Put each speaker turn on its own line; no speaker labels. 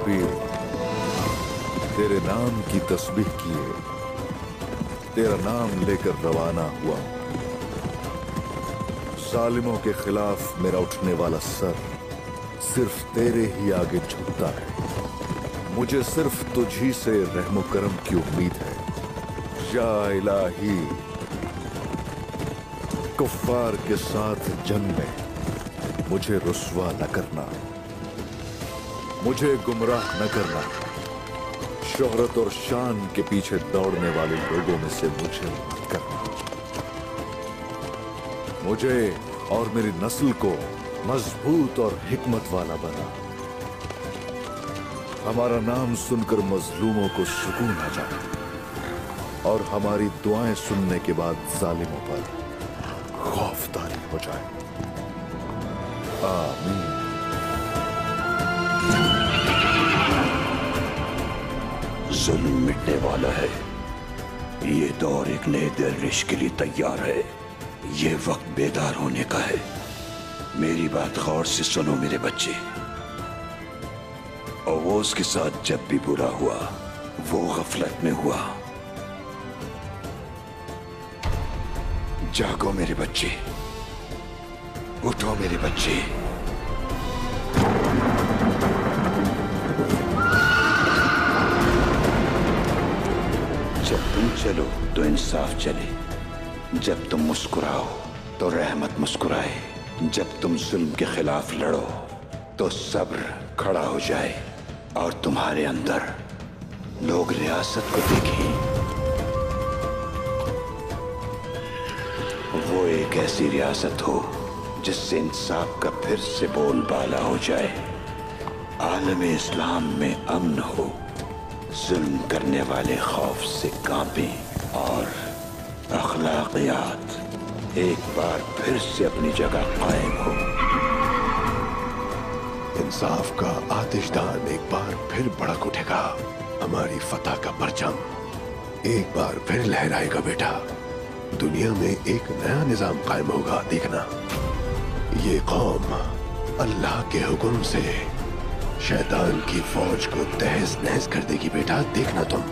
शब्बीर, तेरे नाम की तस्बीह किए, तेरा नाम लेकर रवाना हुआ। जालिमों के खिलाफ मेरा उठने वाला सर सिर्फ तेरे ही आगे झुकता है। मुझे सिर्फ तुझी से रहमो करम की उम्मीद है। या इलाही, कुफ्फार के साथ जंग में मुझे रुस्वा न करना, मुझे गुमराह न करना। शोहरत और शान के पीछे दौड़ने वाले लोगों में से मुझे मत करना। मुझे और मेरी नस्ल को मजबूत और हिकमत वाला बना। हमारा नाम सुनकर मजलूमों को सुकून आ जाए और हमारी दुआएं सुनने के बाद जालिमों पर खौफदारी हो जाए। आमीन।
जुल्म मिटने वाला है। ये दौर एक नए दरिश के लिए तैयार है। ये वक्त बेदार होने का है। मेरी बात गौर से सुनो मेरे बच्चे। अवोस के साथ जब भी बुरा हुआ वो गफलत में हुआ। जागो मेरे बच्चे, उठो मेरे बच्चे। जब तुम चलो तो इंसाफ चले, जब तुम मुस्कुराओ तो रहमत मुस्कुराए, जब तुम जुल्म के खिलाफ लड़ो तो सब्र खड़ा हो जाए और तुम्हारे अंदर लोग रियासत को देखें। वो एक ऐसी रियासत हो जिससे इंसाफ का फिर से बोलबाला हो जाए। आलम इस्लाम में अमन हो, जुल्म करने वाले खौफ से कांपें और अखलाकियात एक बार फिर से अपनी जगह कायम हो।
इंसाफ का आतिशदान एक बार फिर भड़क उठेगा। हमारी फतह का परचम एक बार फिर लहराएगा बेटा। दुनिया में एक नया निजाम कायम होगा, देखना। ये कौम अल्लाह के हुक्म से शैतान की फौज को तहस नहस कर देगी बेटा, देखना तुम।